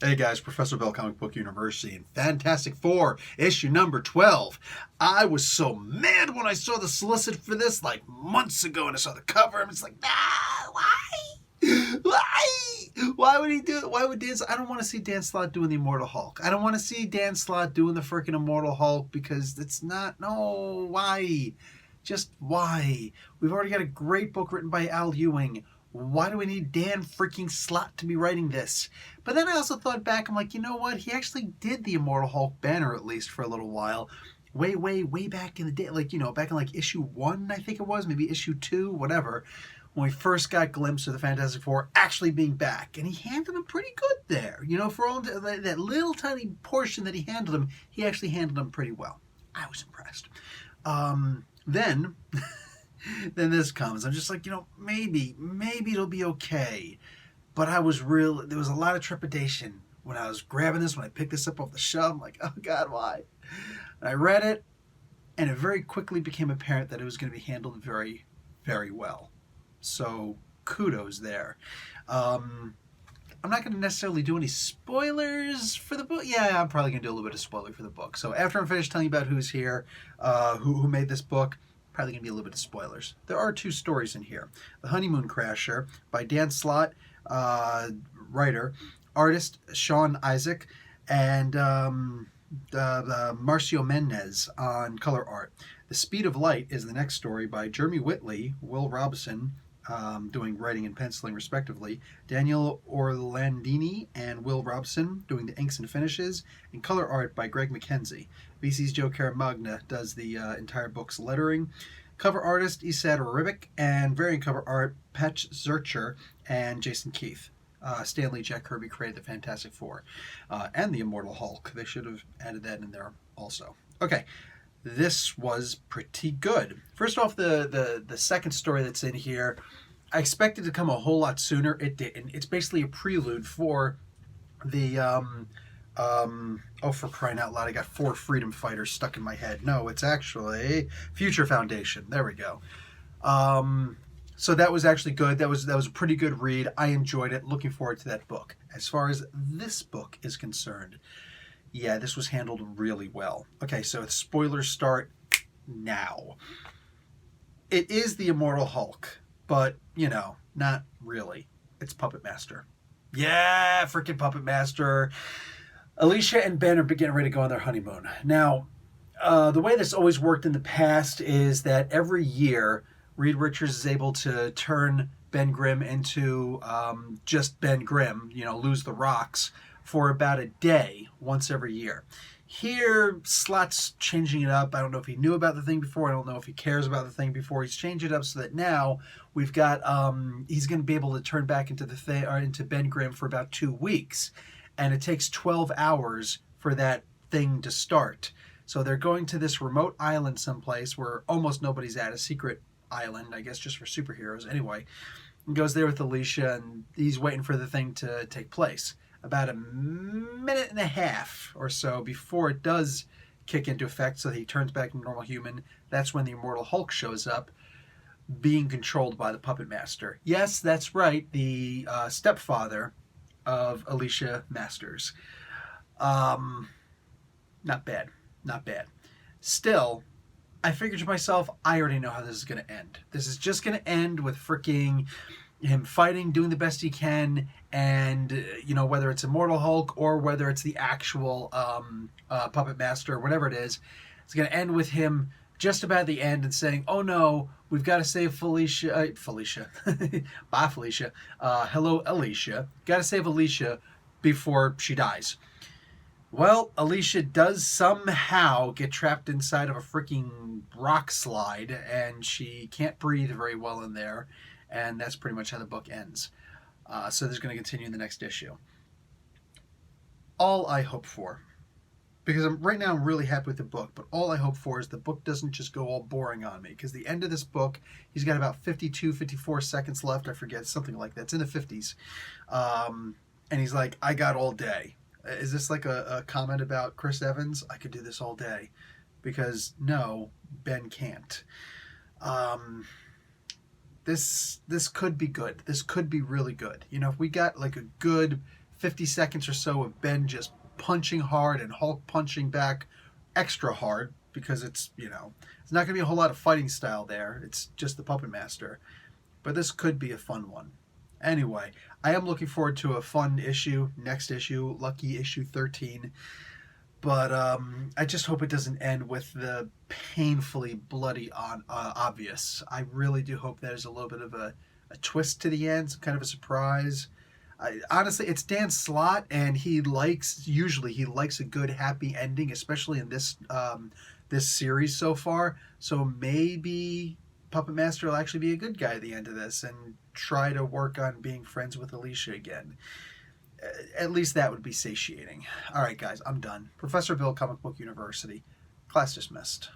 Hey guys, Professor Bell, Comic Book University, and Fantastic Four, issue number 12. I was so mad when I saw the solicit for this like months ago and I saw the cover and it's like, why? Why? Why would he do it? Why would Dan? I don't want to see Dan Slott doing the Immortal Hulk. I don't want to see Dan Slott doing the freaking Immortal Hulk because it's not, no, why? Just why? We've already got a great book written by Al Ewing. Why do we need Dan freaking Slott to be writing this? But then I also thought back, I'm like, you know what? He actually did the Immortal Hulk banner at least for a little while. Way back in the day. Like, back in like issue 1, I think it was. Maybe issue 2, whatever. When we first got a glimpse of the Fantastic Four actually being back. And he handled them pretty good there. For all that little tiny portion that he handled them, he actually handled them pretty well. I was impressed. Then... Then this comes. I'm just like, maybe it'll be okay. But there was a lot of trepidation when I was grabbing this, when I picked this up off the shelf. I'm like, oh God, why? And I read it, and it very quickly became apparent that it was going to be handled very, very well. So kudos there. I'm not going to necessarily do any spoilers for the book. Yeah, I'm probably going to do a little bit of spoiler for the book. So after I'm finished telling you about who's here, who made this book, probably going to be a little bit of spoilers. There are 2 stories in here. The Honeymoon Crasher by Dan Slott, writer, artist Sean Isaac, and Marcio Mendez on color art. The Speed of Light is the next story by Jeremy Whitley, Will Robson, doing writing and penciling respectively, Daniel Orlandini and Will Robson doing the inks and finishes, and color art by Greg McKenzie. VC's Joe Caramagna does the entire book's lettering. Cover artist Esad Ribic, and variant cover art Patch Zurcher and Jason Keith. Stanley Jack Kirby created the Fantastic Four and the Immortal Hulk. They should have added that in there also. Okay, this was pretty good. First off, the second story that's in here, I expected to come a whole lot sooner. It didn't. It's basically a prelude for the for crying out loud, I got 4 freedom fighters stuck in my head. No, it's actually Future Foundation. There we go. So that was actually good. That was a pretty good read. I enjoyed it. Looking forward to that book. As far as this book is concerned, yeah, this was handled really well. Okay, so spoilers start now. It is the Immortal Hulk, but, not really. It's Puppet Master. Yeah, freaking Puppet Master. Alicia and Ben are getting ready to go on their honeymoon. Now, the way this always worked in the past is that every year, Reed Richards is able to turn Ben Grimm into just Ben Grimm, lose the rocks, for about a day once every year. Here, Slott's changing it up. I don't know if he knew about the thing before. I don't know if he cares about the thing before. He's changed it up so that now we've got, he's going to be able to turn back into into Ben Grimm for about 2 weeks. And it takes 12 hours for that thing to start. So they're going to this remote island someplace where almost nobody's at, a secret island, I guess just for superheroes. Anyway, he goes there with Alicia, and he's waiting for the thing to take place. About a minute and a half or so before it does kick into effect, so that he turns back into a normal human, that's when the Immortal Hulk shows up, being controlled by the Puppet Master. Yes, that's right, the stepfather of Alicia Masters. Not bad. Still, I figured to myself, I already know how this is going to end. This is just going to end with freaking him fighting, doing the best he can, and, whether it's Immortal Hulk or whether it's the actual Puppet Master or whatever it is, it's going to end with him just about the end and saying, oh no, we've got to save Felicia. Bye, Felicia. Hello, Alicia. Got to save Alicia before she dies. Well, Alicia does somehow get trapped inside of a freaking rock slide, and she can't breathe very well in there, and that's pretty much how the book ends. So there's going to continue in the next issue. All I hope for, because right now I'm really happy with the book, but all I hope for is the book doesn't just go all boring on me, because the end of this book, he's got about 52, 54 seconds left, I forget, something like that. It's in the 50s. And he's like, I got all day. Is this like a comment about Chris Evans? I could do this all day. Because no, Ben can't. This could be good. This could be really good. If we got like a good 50 seconds or so of Ben just punching hard and Hulk punching back extra hard, because it's, you know, it's not going to be a whole lot of fighting style there. It's just the Puppet Master. But this could be a fun one. Anyway, I am looking forward to a fun issue, next issue, lucky issue 13. But I just hope it doesn't end with the painfully bloody obvious. I really do hope there's a little bit of a twist to the end, some kind of a surprise. Honestly, it's Dan Slott, and usually he likes a good happy ending, especially in this this series so far. So maybe Puppet Master will actually be a good guy at the end of this and try to work on being friends with Alicia again. At least that would be satiating. All right, guys, I'm done. Professor Bill, Comic Book University. Class dismissed.